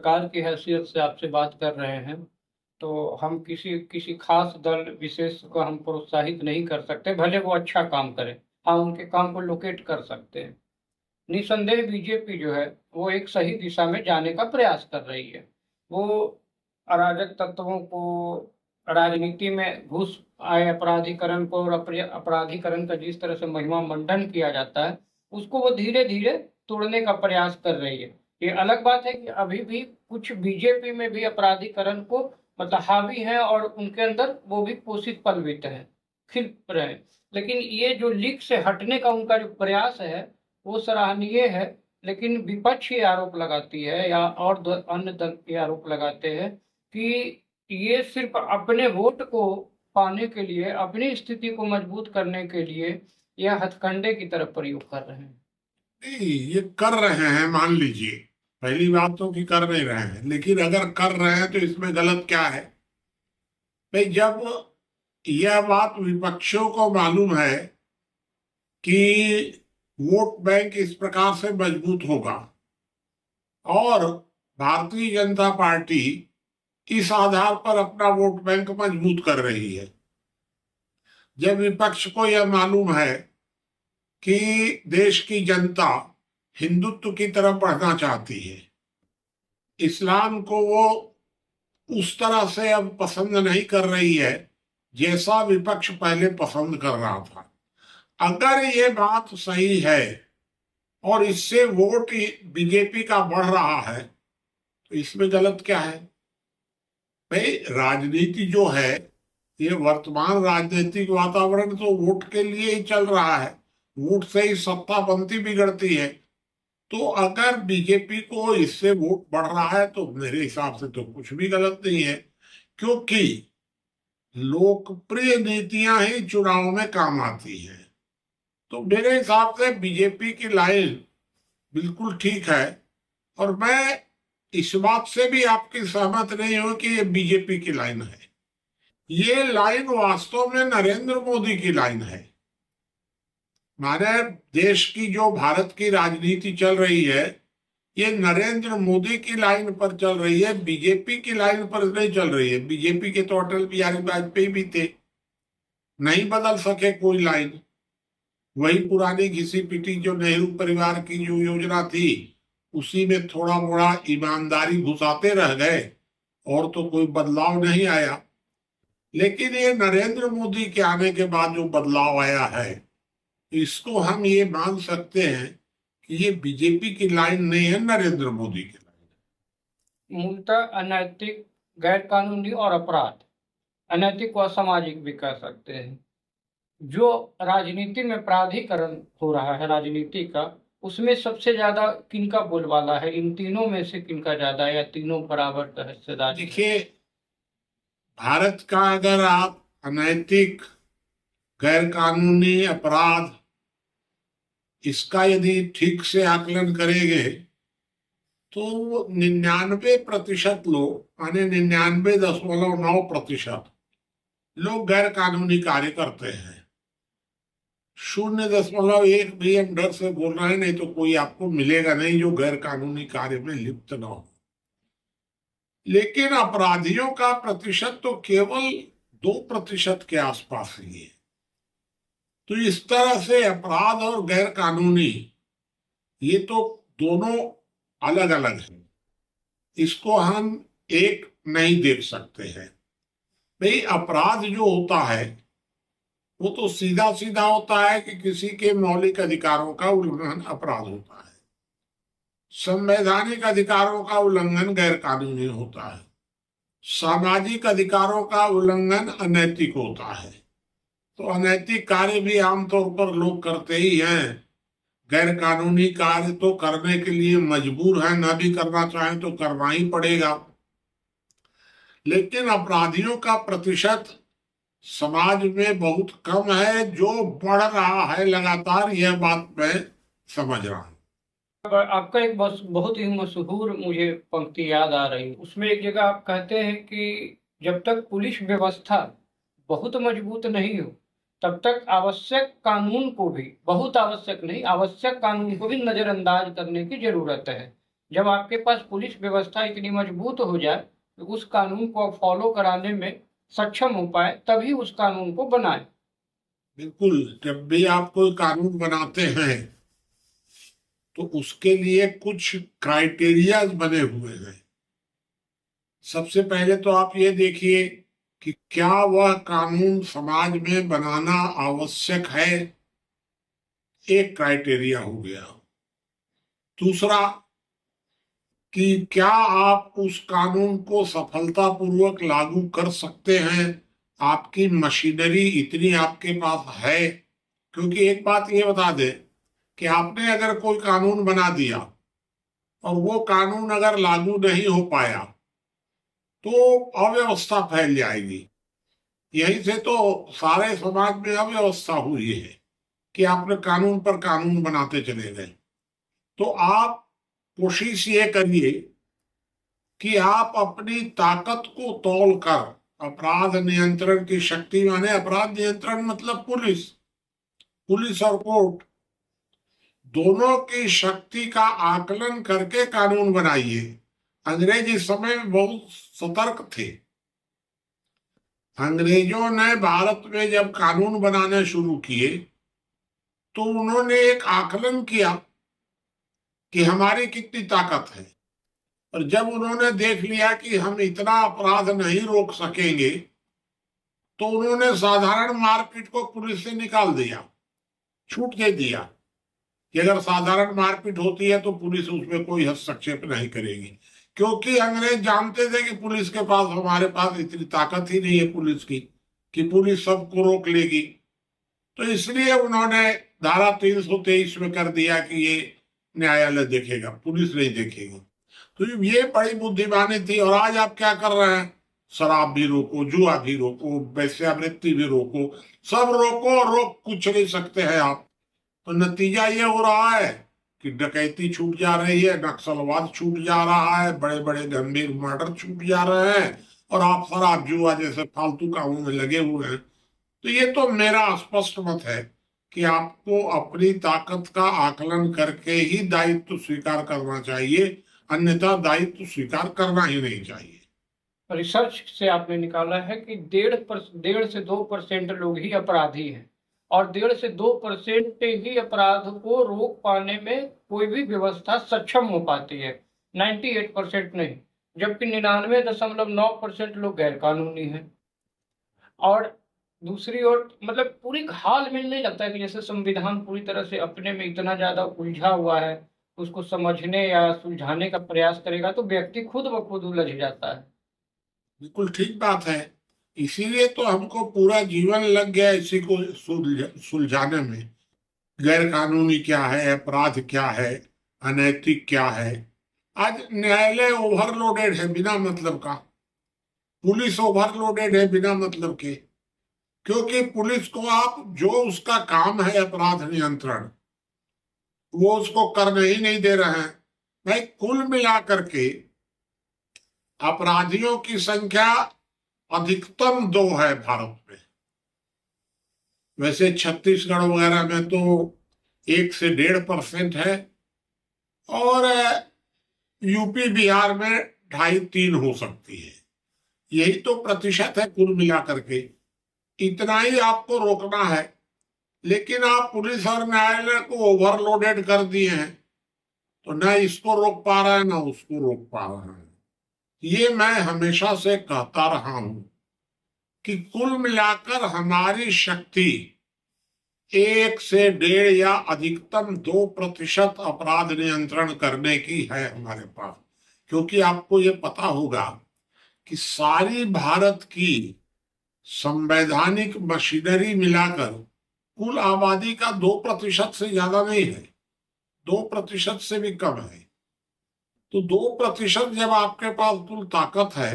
पत्रकार की हैसियत से आपसे बात कर रहे हैं, तो हम किसी किसी खास दल विशेष को हम प्रोत्साहित नहीं कर सकते, भले वो अच्छा काम करे। हाँ, उनके काम को लोकेट कर सकते हैं। निसंदेह बीजेपी जो है, वो एक सही दिशा में जाने का प्रयास कर रही है। वो अराजक तत्वों को राजनीति में घुस आए अपराधीकरण को और अपराधीकरण का जिस तरह से महिमा मंडन किया जाता है, उसको वो धीरे धीरे तोड़ने का प्रयास कर रही है। ये अलग बात है कि अभी भी कुछ बीजेपी में भी अपराधीकरण को मतलब हावी है और उनके अंदर वो भी पोषित पलवित है, खिल रहे हैं। लेकिन ये जो लीक से हटने का उनका जो प्रयास है, वो सराहनीय है। लेकिन विपक्ष ये आरोप लगाती है या और अन्य दल ये आरोप लगाते हैं कि ये सिर्फ अपने वोट को पाने के लिए, अपनी स्थिति को मजबूत करने के लिए यह हथकंडे की तरफ प्रयोग कर रहे हैं। नहीं, ये कर रहे हैं मान लीजिए। पहली बात तो कि कर नहीं रहे हैं, लेकिन अगर कर रहे हैं तो इसमें गलत क्या है? भाई, जब यह बात विपक्षों को मालूम है कि वोट बैंक इस प्रकार से मजबूत होगा और भारतीय जनता पार्टी इस आधार पर अपना वोट बैंक मजबूत कर रही है, जब विपक्ष को यह मालूम है कि देश की जनता हिंदुत्व की तरफ बढ़ना चाहती है, इस्लाम को वो उस तरह से अब पसंद नहीं कर रही है जैसा विपक्ष पहले पसंद कर रहा था। अगर ये बात सही है और इससे वोट बीजेपी का बढ़ रहा है तो इसमें गलत क्या है? भाई, राजनीति जो है, ये वर्तमान राजनीतिक वातावरण तो वोट के लिए ही चल रहा है। वोट से ही सत्ता बनती बिगड़ती है। तो अगर बीजेपी को इससे वोट बढ़ रहा है तो मेरे हिसाब से तो कुछ भी गलत नहीं है, क्योंकि लोकप्रिय नीतियां ही चुनाव में काम आती हैं। तो मेरे हिसाब से बीजेपी की लाइन बिल्कुल ठीक है। और मैं इस बात से भी आपकी सहमत नहीं हूं कि ये बीजेपी की लाइन है। ये लाइन वास्तव में नरेंद्र मोदी की लाइन है। माने देश की जो भारत की राजनीति चल रही है, ये नरेंद्र मोदी की लाइन पर चल रही है, बीजेपी की लाइन पर नहीं चल रही है। बीजेपी के तो अटल बिहारी वाजपेयी भी थे, नहीं बदल सके कोई लाइन। वही पुरानी घिसी पिटी जो नेहरू परिवार की जो योजना थी, उसी में थोड़ा मोड़ा ईमानदारी घुसाते रह गए और तो कोई बदलाव नहीं आया। लेकिन ये नरेंद्र मोदी के आने के बाद जो बदलाव आया है, इसको हम ये मान सकते हैं कि ये बीजेपी की लाइन नहीं है, नरेंद्र मोदी की लाइन है मूलतः अनैतिक, गैर कानूनी और अपराध, अनैतिक व असामाजिक भी कह सकते हैं। जो राजनीति में प्राधिकरण हो रहा है राजनीति का, उसमें सबसे ज्यादा किनका बोलबाला है? इन तीनों में से किनका ज्यादा है या तीनों बराबर का हिस्सेदारी है? देखिए, भारत का अगर आप अनैतिक, गैर कानूनी, अपराध, इसका यदि ठीक से आकलन करेंगे तो 99% लोग, माने 99.9% लोग गैर कानूनी कार्य करते हैं। 0.1 भी हम डर से बोल रहे हैं, नहीं तो कोई आपको मिलेगा नहीं जो गैर कानूनी कार्य में लिप्त न हो। लेकिन अपराधियों का प्रतिशत तो केवल 2% के आसपास ही है। तो इस तरह से अपराध और गैर कानूनी, ये तो दोनों अलग अलग है, इसको हम एक नहीं देख सकते हैं। भाई, अपराध जो होता है वो तो सीधा सीधा होता है कि किसी के मौलिक अधिकारों का उल्लंघन अपराध होता है। संवैधानिक अधिकारों का उल्लंघन गैर कानूनी होता है। सामाजिक अधिकारों का उल्लंघन अनैतिक होता है। तो अनैतिक कार्य भी आमतौर पर लोग करते ही हैं। गैर कानूनी कार्य तो करने के लिए मजबूर है, ना भी करना चाहें तो करना ही पड़ेगा। लेकिन अपराधियों का प्रतिशत समाज में बहुत कम है, जो बढ़ रहा है लगातार, यह बात मैं समझ रहा हूँ। आपका एक बहुत ही मशहूर मुझे पंक्ति याद आ रही है। उसमें एक जगह आप कहते हैं कि जब तक पुलिस व्यवस्था बहुत मजबूत नहीं हो, तब तक आवश्यक कानून को भी, बहुत आवश्यक नहीं, आवश्यक कानून को भी नजरअंदाज करने की जरूरत है। जब आपके पास पुलिस व्यवस्था इतनी मजबूत हो जाए कि उस कानून को फॉलो कराने में सक्षम हो पाए, तभी उस कानून को बनाए। बिल्कुल, जब भी आप कोई कानून बनाते हैं तो उसके लिए कुछ क्राइटेरियाज बने हुए हैं। सबसे पहले तो आप ये देखिए कि क्या वह कानून समाज में बनाना आवश्यक है, एक क्राइटेरिया हो गया। दूसरा कि क्या आप उस कानून को सफलतापूर्वक लागू कर सकते हैं, आपकी मशीनरी इतनी आपके पास है। क्योंकि एक बात ये बता दे कि आपने अगर कोई कानून बना दिया और वो कानून अगर लागू नहीं हो पाया तो अव्यवस्था फैल जाएगी। यही से तो सारे समाज में अव्यवस्था हुई है कि आपने कानून पर कानून बनाते चले गए। तो आप कोशिश ये करिए कि आप अपनी ताकत को तौल कर अपराध नियंत्रण की शक्ति, माने अपराध नियंत्रण मतलब पुलिस, पुलिस और कोर्ट दोनों की शक्ति का आकलन करके कानून बनाइए। अंग्रेज इस समय में बहुत सतर्क थे। अंग्रेजों ने भारत में जब कानून बनाने शुरू किए तो उन्होंने एक आकलन किया कि हमारी कितनी ताकत है, और जब उन्होंने देख लिया कि हम इतना अपराध नहीं रोक सकेंगे तो उन्होंने साधारण मारपीट को पुलिस से निकाल दिया, छूट दे दिया कि अगर साधारण मारपीट होती है तो पुलिस उसमें कोई हस्तक्षेप नहीं करेगी। क्योंकि अंग्रेज जानते थे कि पुलिस के पास, हमारे पास इतनी ताकत ही नहीं है पुलिस की कि पुलिस सबको रोक लेगी। तो इसलिए उन्होंने धारा 323 में कर दिया कि ये न्यायालय देखेगा, पुलिस नहीं देखेगी। तो ये बड़ी बुद्धिमानी थी। और आज आप क्या कर रहे हैं, शराब भी रोको, जुआ भी रोको, वेश्यावृत्ति भी रोको, सब रोको और रोक कुछ नहीं सकते हैं आप। तो नतीजा ये हो रहा है कि डकैती छूट जा रही है, नक्सलवाद छूट जा रहा है, बड़े बड़े गंभीर मर्डर छूट जा रहे हैं, और आप शराब जुआ जैसे फालतू कामों में लगे हुए हैं। तो ये तो मेरा स्पष्ट मत है कि आपको अपनी ताकत का आकलन करके ही दायित्व स्वीकार करना चाहिए, अन्यथा दायित्व स्वीकार करना ही नहीं चाहिए। रिसर्च से आपने निकाला है कि 1.5 से 2% लोग ही अपराधी हैं, और 1.5 से 2% ही अपराध को रोक पाने में कोई भी व्यवस्था सक्षम हो पाती है, 98% नहीं। जबकि 99.9% लोग गैर कानूनी हैं। और दूसरी ओर मतलब पूरी हाल में नहीं लगता है कि जैसे संविधान पूरी तरह से अपने में इतना ज्यादा उलझा हुआ है, उसको समझने या सुलझाने का प्रयास करेगा तो व्यक्ति खुद ब खुद उलझ जाता है। बिल्कुल ठीक बात है। इसीलिए तो हमको पूरा जीवन लग गया इसी को सुलझाने में। गैर कानूनी क्या है, अपराध क्या है, अनैतिक क्या है। आज न्यायालय ओवरलोडेड है बिना मतलब का, पुलिस ओवरलोडेड है बिना मतलब के। क्योंकि पुलिस को आप जो उसका काम है अपराध नियंत्रण, वो उसको करने ही नहीं दे रहे हैं। भाई कुल मिलाकर के अपराधियों की संख्या अधिकतम 2 है भारत में। वैसे छत्तीसगढ़ वगैरह में तो 1 से 1.5% है, और यूपी बिहार में 2.5-3 हो सकती है। यही तो प्रतिशत है कुल मिलाकर के। इतना ही आपको रोकना है, लेकिन आप पुलिस और न्यायालय को ओवरलोडेड कर दिए हैं, तो न इसको रोक पा रहे हैं न उसको रोक पा रहे हैं। ये मैं हमेशा से कहता रहा हूं कि कुल मिलाकर हमारी शक्ति 1 से 1.5 या अधिकतम 2% अपराध नियंत्रण करने की है हमारे पास। क्योंकि आपको ये पता होगा कि सारी भारत की संवैधानिक मशीनरी मिलाकर कुल आबादी का 2% से ज्यादा नहीं है, 2% से भी कम है। तो 2% जब आपके पास कुल ताकत है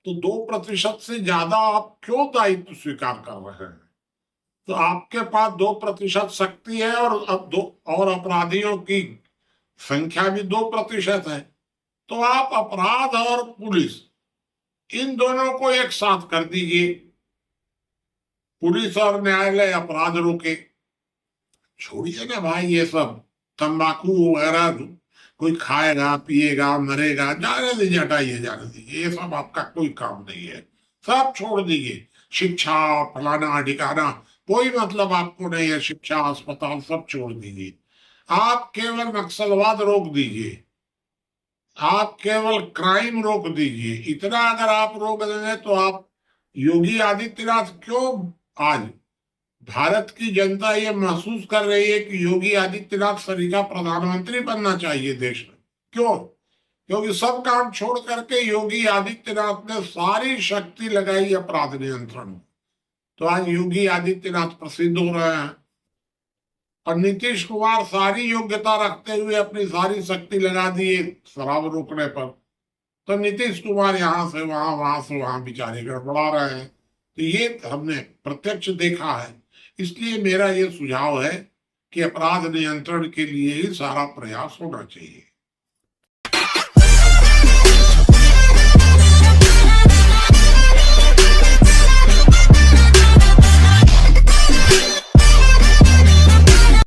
तो 2% से ज्यादा आप क्यों दायित्व स्वीकार कर रहे हैं। तो आपके पास 2% शक्ति है, और अब और अपराधियों की संख्या भी 2% है। तो आप अपराध और पुलिस इन दोनों को एक साथ कर दीजिए। पुलिस और न्यायालय अपराध रोके। छोड़िए ना भाई ये सब तंबाकू वगैरह कोई खाएगा पिएगा मरेगा, जाने दीजिए, हटाइए, जाने दीजिए, ये सब आपका कोई काम नहीं है, सब छोड़ दीजिए। शिक्षा और फलाना ठिकाना कोई मतलब आपको नहीं है, शिक्षा अस्पताल सब छोड़ दीजिए। आप केवल नक्सलवाद रोक दीजिए, आप केवल क्राइम रोक दीजिए, इतना अगर आप रोक देंगे तो आप, योगी आदित्यनाथ क्यों आज भारत की जनता ये महसूस कर रही है कि योगी आदित्यनाथ सरी का प्रधानमंत्री बनना चाहिए देश में? क्यों? क्योंकि सब काम छोड़ करके योगी आदित्यनाथ ने सारी शक्ति लगाई अपराध नियंत्रण में। तो आज योगी आदित्यनाथ प्रसिद्ध हो रहे हैं, और नीतीश कुमार सारी योग्यता रखते हुए अपनी सारी शक्ति लगा दिए शराब रोकने पर, तो नीतीश कुमार यहाँ से वहां, वहां से वहां बेचारे गड़बड़ा रहे हैं। तो ये हमने प्रत्यक्ष देखा है। इसलिए मेरा ये सुझाव है कि अपराध नियंत्रण के लिए ही सारा प्रयास होना चाहिए।